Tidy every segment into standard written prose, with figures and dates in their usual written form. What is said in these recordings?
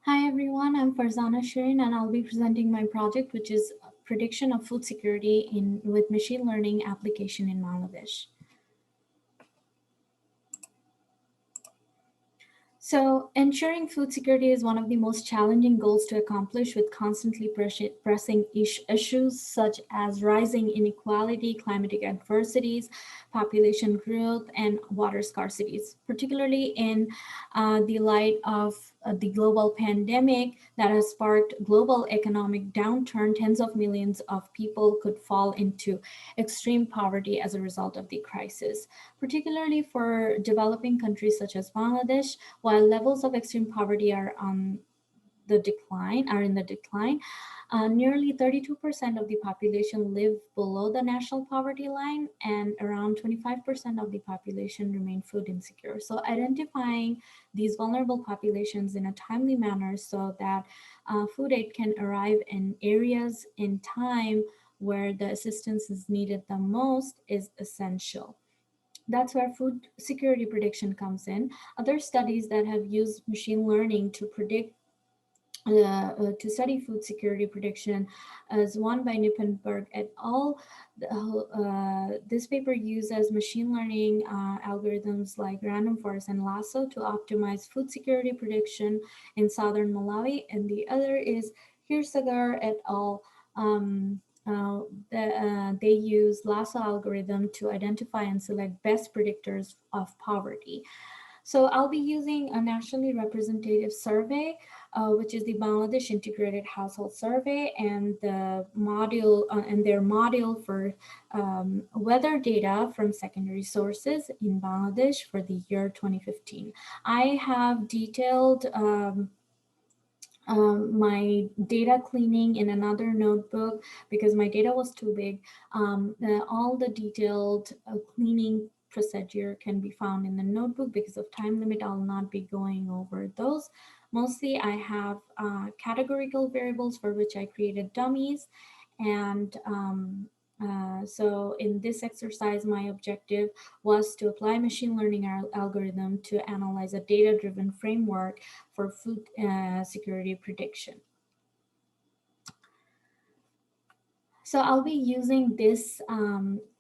Hi everyone, I'm Farzana Shirin and I'll be presenting my project which is prediction of food security with machine learning application in Bangladesh. So ensuring food security is one of the most challenging goals to accomplish with constantly pressing issues such as rising inequality, climatic adversities, population growth, and water scarcities, particularly in the light of the global pandemic that has sparked global economic downturn. Tens of millions of people could fall into extreme poverty as a result of the crisis, particularly for developing countries such as Bangladesh. While levels of extreme poverty are in the decline, nearly 32% of the population live below the national poverty line, and around 25% of the population remain food insecure. So identifying these vulnerable populations in a timely manner so that food aid can arrive in areas in time where the assistance is needed the most is essential. That's where food security prediction comes in. Other studies that have used machine learning to predict to study food security prediction as one by Nippenberg et al. This paper uses machine learning algorithms like random forest and lasso to optimize food security prediction in southern Malawi, and the other is Hirsagar et al. Um, they use lasso algorithm to identify and select best predictors of poverty. So I'll be using a nationally representative survey, which is the Bangladesh Integrated Household Survey, and their module for weather data from secondary sources in Bangladesh for the year 2015. I have detailed my data cleaning in another notebook because my data was too big. All the detailed cleaning procedure can be found in the notebook. Because of time limit, I'll not be going over those. Mostly I have categorical variables for which I created dummies, and so in this exercise, my objective was to apply machine learning algorithm to analyze a data-driven framework for food security prediction. So I'll be using this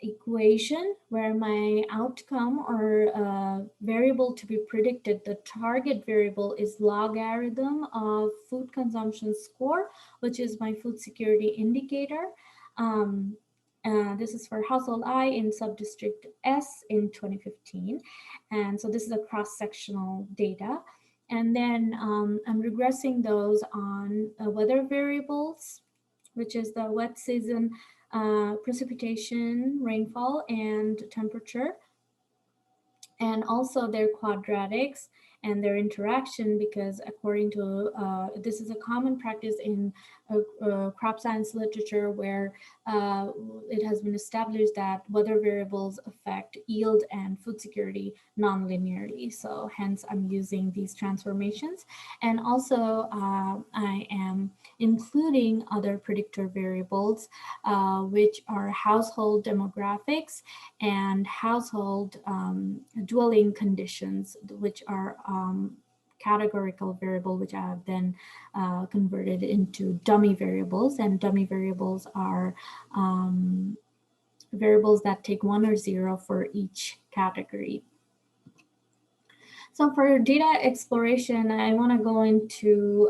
equation where my outcome or variable to be predicted, the target variable is logarithm of food consumption score, which is my food security indicator. Um, this is for household I in subdistrict S in 2015. And so this is a cross-sectional data. And then I'm regressing those on weather variables, which is the wet season precipitation, rainfall, and temperature, and also their quadratics and their interaction, because according to this is a common practice in crop science literature where it has been established that weather variables affect yield and food security non-linearly. So hence I'm using these transformations. And also I am including other predictor variables, which are household demographics and household dwelling conditions, which are categorical variable, which I have then converted into dummy variables. And dummy variables are variables that take 1 or 0 for each category. So for data exploration, I want to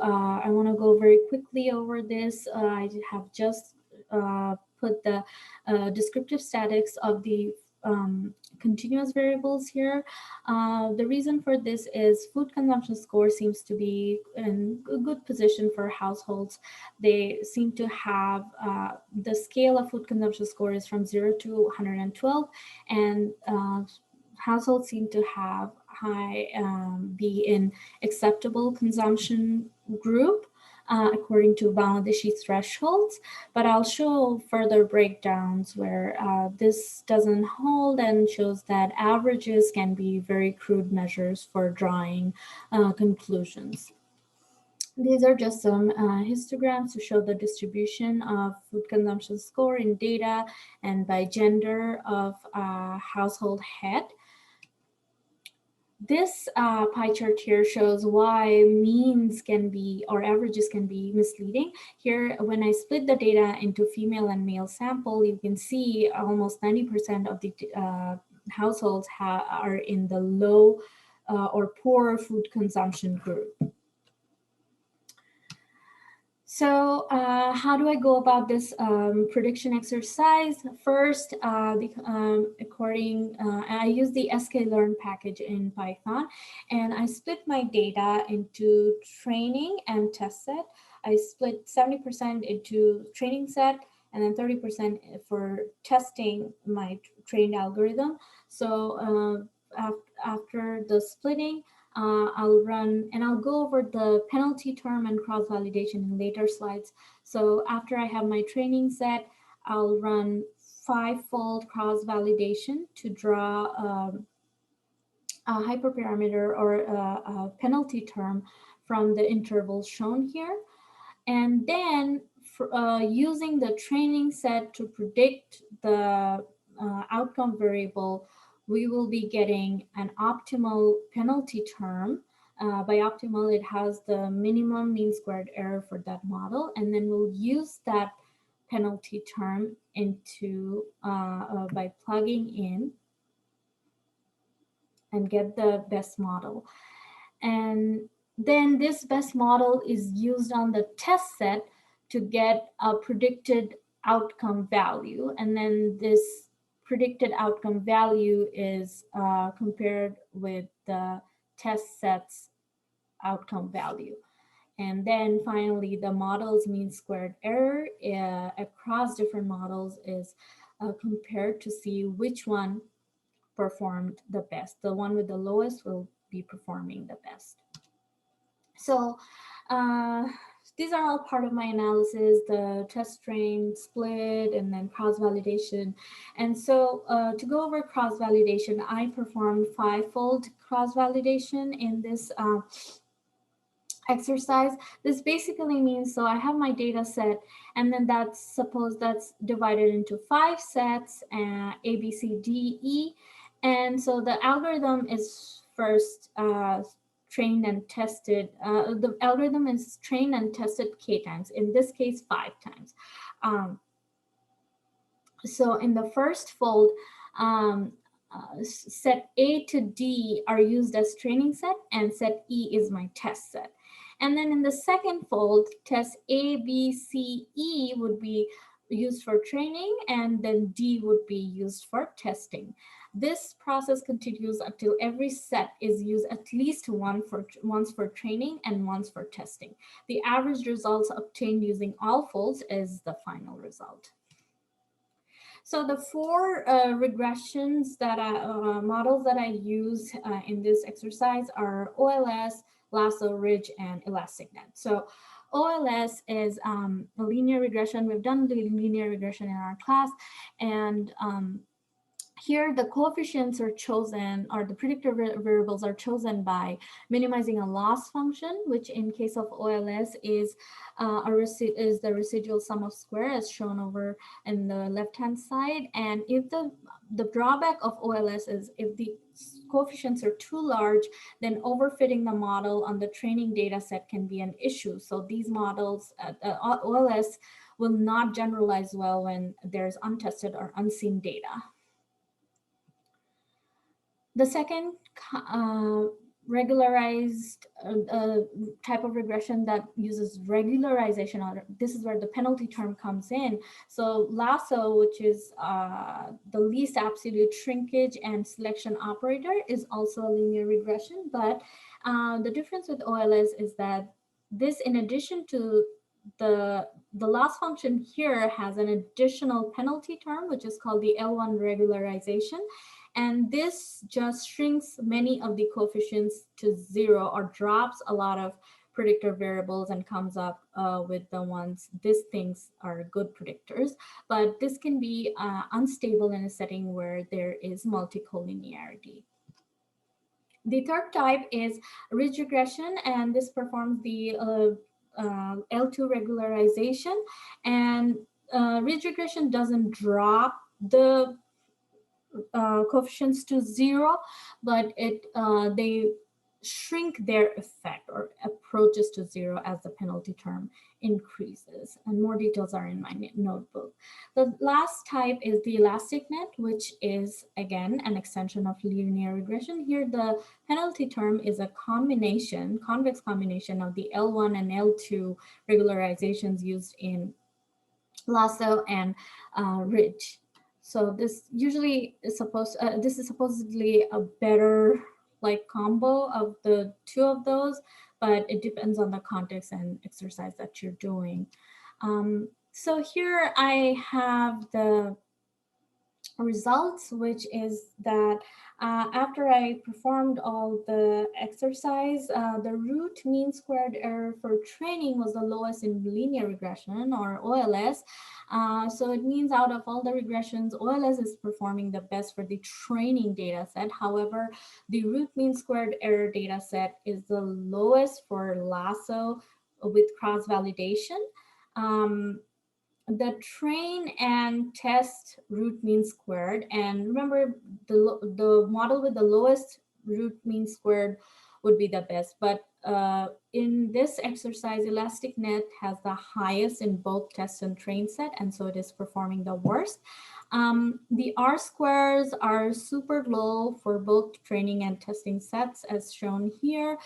go very quickly over this. I have just put the descriptive statics of the continuous variables here. The reason for this is food consumption score seems to be in a good position for households. They seem to have the scale of food consumption score is from 0 to 112, and households seem to have be in acceptable consumption group according to Bangladeshi thresholds, but I'll show further breakdowns where this doesn't hold, and shows that averages can be very crude measures for drawing conclusions. These are just some histograms to show the distribution of food consumption score in data and by gender of household head. This pie chart here shows why means can be, or averages can be misleading. Here, when I split the data into female and male sample, you can see almost 90% of the households are in the low or poor food consumption group. So how do I go about this prediction exercise? First, I use the sklearn package in Python, and I split my data into training and test set. I split 70% into training set, and then 30% for testing my trained algorithm. So after the splitting, I'll run and I'll go over the penalty term and cross-validation in later slides. So after I have my training set, I'll run 5-fold cross-validation to draw a hyperparameter or a penalty term from the intervals shown here. And then using the training set to predict the outcome variable, we will be getting an optimal penalty term. By optimal, it has the minimum mean squared error for that model, and then we'll use that penalty term into by plugging in and get the best model. And then this best model is used on the test set to get a predicted outcome value. And then this predicted outcome value is compared with the test set's outcome value. And then finally, the model's mean squared error across different models is compared to see which one performed the best. The one with the lowest will be performing the best. So these are all part of my analysis, the test train, split, and then cross-validation. And so to go over cross-validation, I performed 5-fold cross-validation in this exercise. This basically means, so I have my data set, and then suppose that's divided into 5 sets, A, B, C, D, E. And so the algorithm is first trained and tested. The algorithm is trained and tested k times, in this case 5 times. So in the first fold, set A to D are used as training set, and set E is my test set. And then in the second fold, test A, B, C, E would be used for training, and then D would be used for testing. This process continues until every set is used at least once for training and once for testing. The average results obtained using all folds is the final result. So the 4 regressions that models that I use in this exercise are OLS, lasso, ridge, and elasticnet. So OLS is a linear regression. We've done the linear regression in our class, and here, the coefficients are chosen, or the predictor variables are chosen by minimizing a loss function, which in case of OLS is the residual sum of square, as shown over in the left-hand side. And if the drawback of OLS is if the coefficients are too large, then overfitting the model on the training data set can be an issue. So these models, OLS, will not generalize well when there's untested or unseen data. The second regularized type of regression that uses regularization, or this is where the penalty term comes in. So lasso, which is the least absolute shrinkage and selection operator, is also a linear regression. But the difference with OLS is that this, in addition to the loss function here, has an additional penalty term, which is called the L1 regularization. And this just shrinks many of the coefficients to 0, or drops a lot of predictor variables and comes up with the ones these things are good predictors. But this can be unstable in a setting where there is multicollinearity. The third type is ridge regression, and this performs the L2 regularization. And ridge regression doesn't drop the coefficients to zero, but they shrink their effect or approaches to zero as the penalty term increases. And more details are in my notebook. The last type is the elastic net, which is again an extension of linear regression. Here, the penalty term is a combination, convex combination of the L1 and L2 regularizations used in lasso and ridge. So this usually is this is supposedly a better like combo of the two of those, but it depends on the context and exercise that you're doing. So here I have the results, which is that after I performed all the exercise, the root mean squared error for training was the lowest in linear regression or OLS. So it means out of all the regressions, OLS is performing the best for the training data set. However, the root mean squared error data set is the lowest for lasso with cross validation. The train and test root mean squared, and remember the model with the lowest root mean squared would be the best, but in this exercise elastic net has the highest in both test and train set, and so it is performing the worst. The R squares are super low for both training and testing sets as shown here,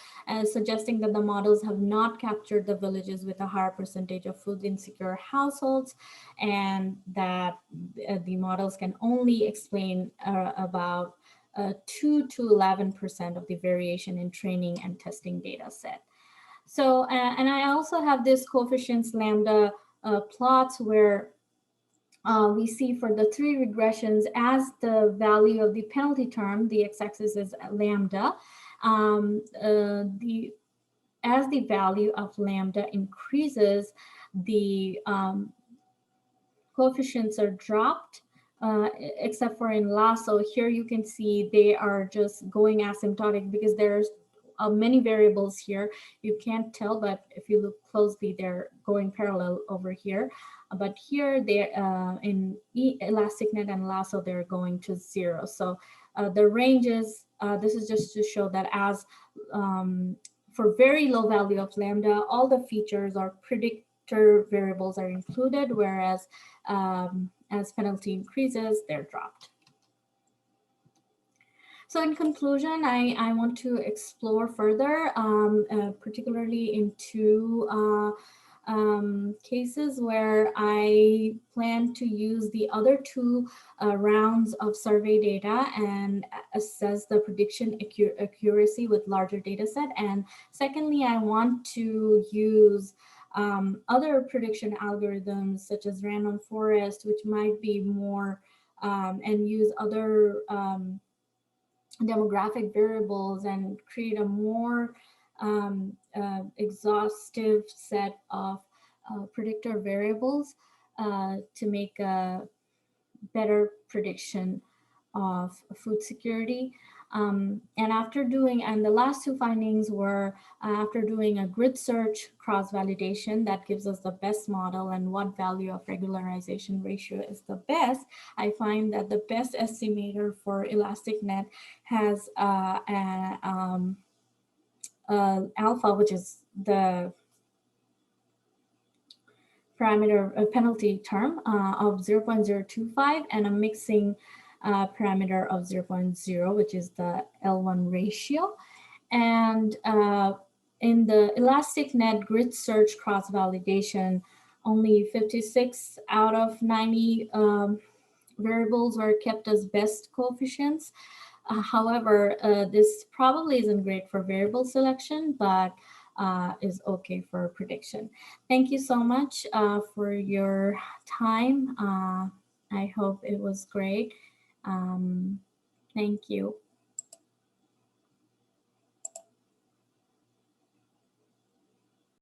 suggesting that the models have not captured the villages with a higher percentage of food insecure households, and that the models can only explain about 2 to 11% of the variation in training and testing data set. So, and I also have this coefficients lambda plots where we see for the three regressions as the value of the penalty term, the x-axis is lambda, as the value of lambda increases, the coefficients are dropped, except for in lasso. Here you can see they are just going asymptotic because there's many variables here. You can't tell, but if you look closely, they're going parallel over here. But here they're in elastic net and lasso, they're going to zero. So the ranges, this is just to show that as for very low value of lambda, all the features or predictor variables are included, whereas as penalty increases, they're dropped. So in conclusion, I want to explore further, particularly into cases where I plan to use the other two rounds of survey data and assess the prediction accuracy with larger data set. And secondly, I want to use other prediction algorithms such as random forest, which might be more, and use other demographic variables and create a more exhaustive set of predictor variables to make a better prediction of food security. And the last two findings were after doing a grid search cross-validation that gives us the best model and what value of regularization ratio is the best, I find that the best estimator for elastic net has alpha, which is the parameter penalty term of 0.025 and a mixing parameter of 0.0, which is the L1 ratio. And in the elastic net grid search cross validation, only 56 out of 90 variables were kept as best coefficients. However, this probably isn't great for variable selection, but is okay for prediction. Thank you so much for your time. I hope it was great. Thank you.